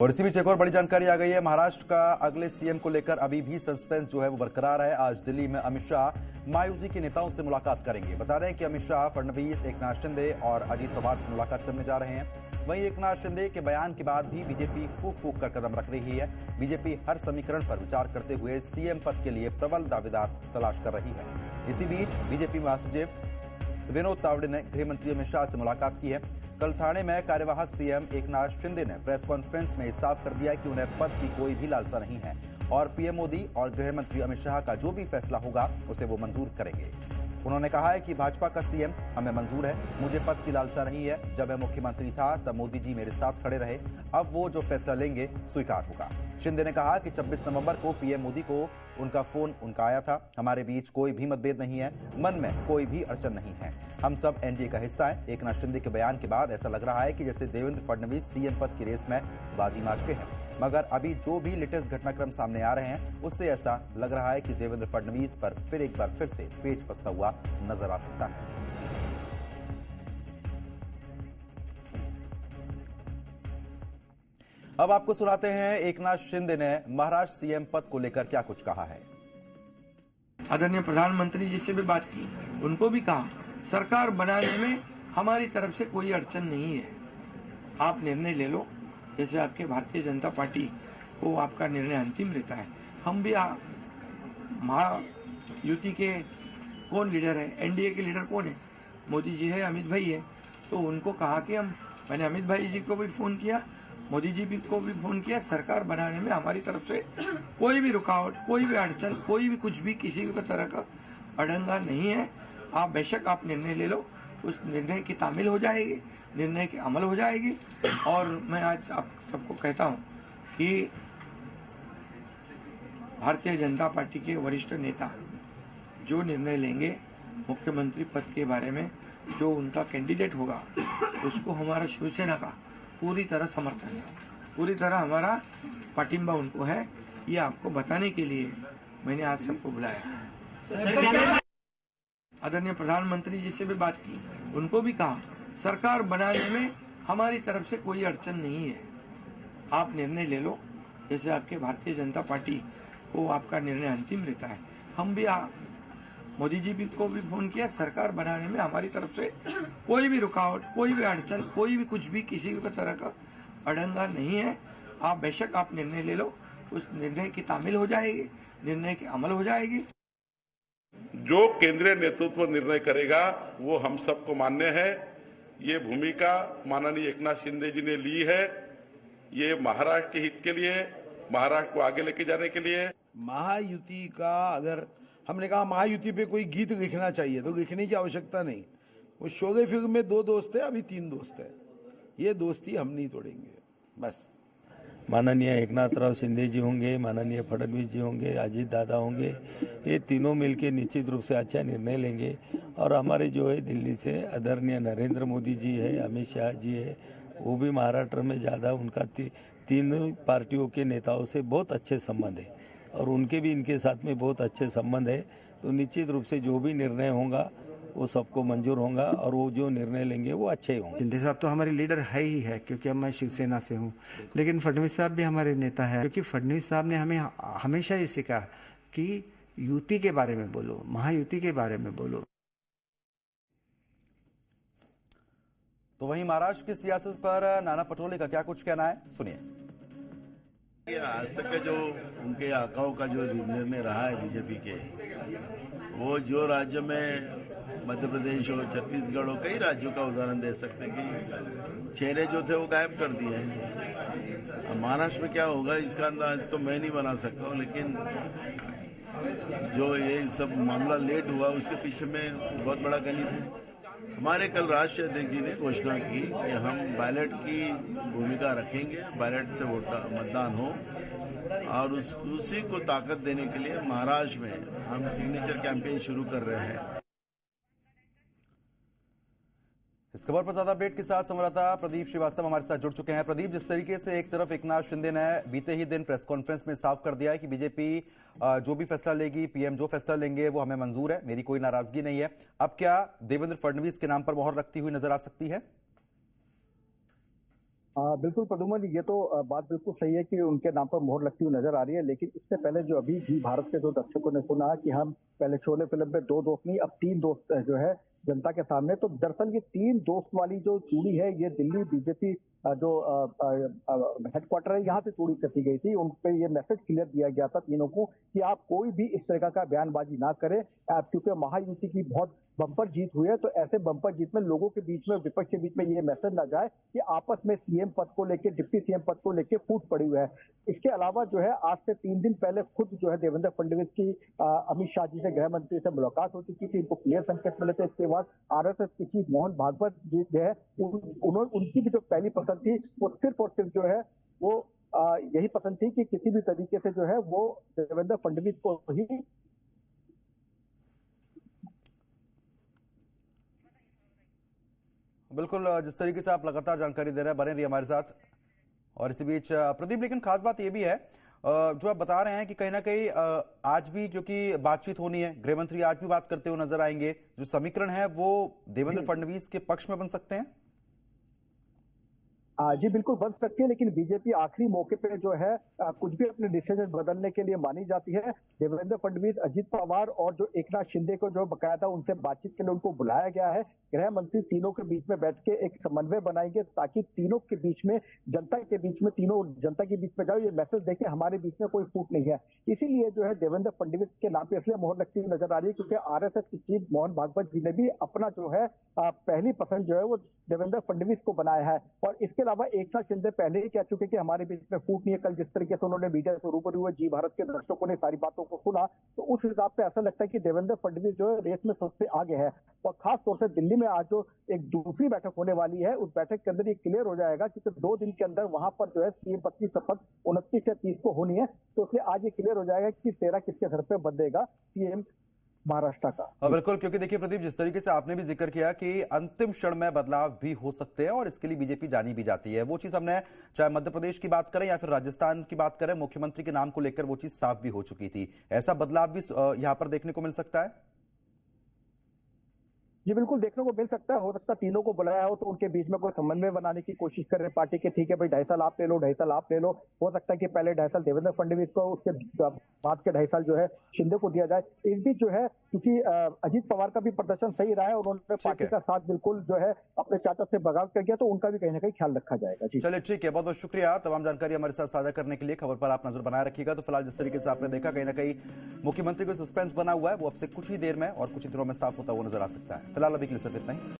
और इसी बीच एक और बड़ी जानकारी आ गई है। महाराष्ट्र का अगले सीएम को लेकर अभी भी सस्पेंस जो है वो बरकरार है। आज दिल्ली में अमित शाह महायुति के नेताओं से मुलाकात करेंगे। बता रहे हैं कि अमित शाह फडणवीस, एकनाथ शिंदे और अजीत पवार से मुलाकात करने जा रहे हैं। वहीं एकनाथ शिंदे के बयान के बाद भी बीजेपी फूंक फूंक कर कदम रख रही है। बीजेपी हर समीकरण पर विचार करते हुए सीएम पद के लिए प्रबल दावेदार तलाश कर रही है। इसी बीच बीजेपी महासचिव विनोद तावड़े ने गृह मंत्री अमित शाह से मुलाकात की है। कल थाने में कार्यवाहक सीएम एकनाथ शिंदे ने प्रेस कॉन्फ्रेंस में साफ कर दिया कि उन्हें पद की कोई भी लालसा नहीं है और पीएम मोदी और गृह मंत्री अमित शाह का जो भी फैसला होगा उसे वो मंजूर करेंगे। उन्होंने कहा है कि भाजपा का सीएम हमें मंजूर है, मुझे पद की लालसा नहीं है। जब मैं मुख्यमंत्री था तब मोदी जी मेरे साथ खड़े रहे, अब वो जो फैसला लेंगे स्वीकार होगा। शिंदे ने कहा कि 26 नवंबर को पीएम मोदी को उनका फोन आया था। हमारे बीच कोई भी मतभेद नहीं है, मन में कोई भी अड़चन नहीं है, हम सब एनडीए का हिस्सा है। एकनाथ शिंदे के बयान के बाद ऐसा लग रहा है कि जैसे देवेंद्र फडणवीस सीएम पद की रेस में बाजी मार चुके हैं, मगर अभी जो भी लेटेस्ट घटनाक्रम सामने आ रहे हैं उससे ऐसा लग रहा है कि देवेंद्र फडणवीस पर फिर एक बार फिर से पेच फंसता हुआ नजर आ सकता है। अब आपको सुनाते हैं एकनाथ शिंदे ने महाराष्ट्र सीएम पद को लेकर क्या कुछ कहा है। आदरणीय प्रधानमंत्री जी से भी बात की, उनको भी कहा सरकार बनाने में हमारी तरफ से कोई अड़चन नहीं है, आप निर्णय ले लो। जैसे आपके भारतीय जनता पार्टी को आपका निर्णय अंतिम रहता है। हम भी महायुति के कौन लीडर है, एनडीए के लीडर कौन है, मोदी जी है, अमित भाई है। तो उनको कहा कि मैंने अमित भाई जी को भी फोन किया, मोदी जी को भी फोन किया, सरकार बनाने में हमारी तरफ से कोई भी रुकावट, कोई भी अड़चन, कोई भी कुछ भी किसी भी तरह का अड़ंगा नहीं है। आप बेशक आप निर्णय ले लो, उस निर्णय की तामील हो जाएगी, निर्णय की अमल हो जाएगी। और मैं आज आप सबको कहता हूं कि भारतीय जनता पार्टी के वरिष्ठ नेता जो निर्णय लेंगे मुख्यमंत्री पद के बारे में, जो उनका कैंडिडेट होगा, उसको हमारा शिवसेना का पूरी तरह समर्थन है, पूरी तरह हमारा पाटिंबा उनको है। ये आपको बताने के लिए मैंने आज सबको बुलाया है। आदरणीय प्रधानमंत्री जी से भी बात की, उनको भी कहा सरकार बनाने में हमारी तरफ से कोई अड़चन नहीं है, आप निर्णय ले लो। जैसे आपके भारतीय जनता पार्टी को आपका निर्णय अंतिम रहता है। हम भी मोदी जी को भी फोन किया, सरकार बनाने में हमारी तरफ से कोई भी रुकावट, कोई भी अड़चन, कोई भी कुछ भी किसी भी तरह का अड़ंगा नहीं है। आप बेशक आप निर्णय ले लो, उस निर्णय की तामील हो जाएगी, निर्णय की अमल हो जाएगी। जो केंद्रीय नेतृत्व निर्णय करेगा वो हम सबको मान्य है। ये भूमिका माननीय एकनाथ शिंदे जी ने ली है, ये महाराष्ट्र के हित के लिए, महाराष्ट्र को आगे लेके जाने के लिए। महायुति का अगर हमने कहा महायुति पे कोई गीत लिखना चाहिए तो लिखने की आवश्यकता नहीं। वो शोले फिल्म में 2 दोस्त है, अभी 3 दोस्त है। ये दोस्ती हम नहीं तोड़ेंगे बस। माननीय एकनाथराव शिंदे जी होंगे, माननीय फडणवीस जी होंगे, अजीत दादा होंगे, ये तीनों मिलके निश्चित रूप से अच्छा निर्णय लेंगे। और हमारे जो है दिल्ली से आदरणीय नरेंद्र मोदी जी है, अमित शाह जी है, वो भी महाराष्ट्र में ज़्यादा उनका तीनों पार्टियों के नेताओं से बहुत अच्छे संबंध है और उनके भी इनके साथ में बहुत अच्छे संबंध है। तो निश्चित रूप से जो भी निर्णय होगा वो सबको मंजूर होगा और वो जो निर्णय लेंगे वो अच्छे होंगे। शिंदे साहब तो हमारे लीडर है ही है, क्योंकि अब मैं शिवसेना से हूँ, लेकिन फडणवीस साहब भी हमारे नेता है, क्योंकि फडणवीस साहब ने हमें हमेशा ये सिखा कि युति के बारे में बोलो, महायुति के बारे में बोलो। तो वहीं महाराष्ट्र की सियासत पर नाना पटोले का क्या कुछ कहना है, सुनिए। आज तक का जो उनके आकाओं का जो निर्णय रहा है बीजेपी के, वो जो राज्य में मध्य प्रदेश हो, छत्तीसगढ़ हो, कई राज्यों का उदाहरण दे सकते हैं कि चेहरे जो थे वो गायब कर दिए हैं। महाराष्ट्र में क्या होगा इसका अंदाज तो मैं नहीं बना सकता हूँ, लेकिन जो ये सब मामला लेट हुआ उसके पीछे में बहुत बड़ा गणित है। हमारे कल राष्ट्रीय अध्यक्ष जी ने घोषणा की कि हम बैलेट की भूमिका रखेंगे, बैलेट से मतदान हो, और उसी को ताकत देने के लिए महाराष्ट्र में हम सिग्नेचर कैंपेन शुरू कर रहे हैं। इस खबर पर ज्यादा अपडेट के साथ संवाददाता प्रदीप श्रीवास्तव हमारे साथ जुड़ चुके हैं। प्रदीप, जिस तरीके से एक तरफ एकनाथ शिंदे ने बीते ही दिन प्रेस कॉन्फ्रेंस में साफ कर दिया है कि बीजेपी जो भी फैसला लेगी, पीएम जो फैसला लेंगे वो हमें मंजूर है, मेरी कोई नाराजगी नहीं है, अब क्या देवेंद्र फडणवीस के नाम पर मोहर रखती हुई नजर आ सकती है? बिल्कुल प्रदुमन, ये तो बात बिल्कुल सही है कि उनके नाम पर मोहर लगती हुई नजर आ रही है। लेकिन इससे पहले जो अभी भी भारत के दो दर्शकों ने सुना कि हम पहले शोले फिल्म में 2 दोस्त नहीं, अब 3 दोस्त जो है जनता के सामने। तो दरअसल ये 3 दोस्त वाली जो चूड़ी है, ये दिल्ली बीजेपी जो हेडक्वार्टर है यहाँ से चोरी करती गई थी। उन पे ये मैसेज क्लियर दिया गया था तीनों को कि आप कोई भी इस तरह का बयानबाजी ना करें, क्योंकि महायुति की बहुत बम्पर जीत हुई है। तो ऐसे बम्पर जीत में लोगों के बीच में, विपक्ष के बीच में ये मैसेज ना जाए कि आपस में सीएम पद को लेकर, डिप्टी सीएम पद को लेकर फूट पड़ी हुई है। इसके अलावा जो है आज से 3 दिन पहले खुद जो है देवेंद्र फडणवीस की अमित शाह जी से, गृह मंत्री से मुलाकात हो चुकी थी। इनको क्लियर संकेत मिले थे। इसके बाद आरएसएस की चीफ मोहन भागवत जी जो है उनकी भी जो पहली पसंद थी वो सिर्फ और सिर्फ जो है वो यही पसंद थी कि किसी भी तरीके से जो है वो देवेंद्र फडणवीस को ही बिल्कुल, जिस तरीके से आप लगातार जानकारी दे रहे हैं, बने रहिए हमारे साथ। और इसी बीच प्रदीप, लेकिन खास बात यह भी है जो आप बता रहे हैं कि कहीं ना कहीं आज भी क्योंकि बातचीत होनी है, गृह मंत्री आज भी बात करते हुए नजर आएंगे, जो समीकरण है वो देवेंद्र फडणवीस के पक्ष में बन सकते हैं। जी बिल्कुल बन सकती है, लेकिन बीजेपी आखिरी मौके पे जो है कुछ भी अपने डिसीजन बदलने के लिए मानी जाती है। देवेंद्र फडणवीस, अजित पवार और जो एकनाथ शिंदे को जो बकायदा उनसे बातचीत के लिए उनको बुलाया गया है। गृह मंत्री तीनों के बीच में बैठ के एक समन्वय बनाएंगे ताकि तीनों के बीच में, जनता के बीच में, तीनों जनता के बीच में जाओ, ये मैसेज देखे हमारे बीच में कोई फूट नहीं है। इसीलिए जो है देवेंद्र फडणवीस के नाम पे इसलिए मोहर लगती हुई नजर आ रही है क्योंकि आरएसएस की चीफ मोहन भागवत जी ने भी अपना जो है पहली पसंद जो है वो देवेंद्र फडणवीस को बनाया है। और इसके अलावा एकनाथ शिंदे पहले ही कह चुके कि हमारे बीच में फूट नहीं है। कल जिस तरीके से उन्होंने मीडिया से रूबरू हुए, जी भारत के दर्शकों ने सारी बातों को सुना, तो उस हिसाब से ऐसा लगता है कि देवेंद्र फडणवीस जो है रेस में सबसे आगे है। और खास तौर से दिल्ली में आज जो एक दूसरी बैठक होने वाली है, उस बैठक के अंदर ये क्लियर हो जाएगा क्योंकि 2 दिन के अंदर वहां पर जो है सीएम पद की शपथ 29 या 30 को होनी है। तो इसलिए आज ये क्लियर हो जाएगा कि सेहरा किसके घर पे बदलेगा सीएम महाराष्ट्र का। बिल्कुल, क्योंकि देखिए प्रदीप, जिस तरीके से आपने भी जिक्र किया कि अंतिम क्षण में बदलाव भी हो सकते हैं और इसके लिए बीजेपी जानी भी जाती है। वो चीज हमने, चाहे मध्य प्रदेश की बात करें या फिर राजस्थान की बात करें, मुख्यमंत्री के नाम को लेकर वो चीज साफ भी हो चुकी थी। ऐसा बदलाव भी यहां पर देखने को मिल सकता है। जी बिल्कुल देखने को मिल सकता है। हो सकता है तीनों को बुलाया हो तो उनके बीच में कोई समन्वय बनाने की कोशिश कर रहे पार्टी के। ठीक है भाई, 2.5 साल आप ले लो, 2.5 साल आप ले लो। हो सकता है कि पहले 2.5 साल देवेंद्र फडणवीस को, उसके बाद के 2.5 साल जो है शिंदे को दिया जाए। इस बीच जो है क्योंकि अजित पवार का भी प्रदर्शन सही रहा है, उन्होंने पार्टी का साथ बिल्कुल जो है अपने चाचा से बगावत कर गया, तो उनका भी कहीं ना कहीं ख्याल रखा जाएगा। चलिए ठीक है, बहुत बहुत शुक्रिया तमाम जानकारी हमारे साथ साझा करने के लिए। खबर पर आप नजर बनाए रखिएगा। तो फिलहाल जिस तरीके से आपने देखा, कहीं ना कहीं मुख्यमंत्री को सस्पेंस बना हुआ है, वो अब से कुछ ही देर में और कुछ ही दिनों में साफ होता हुआ नजर आ सकता है। फिलहाल अभी के लिए सिर्फ इतना ही।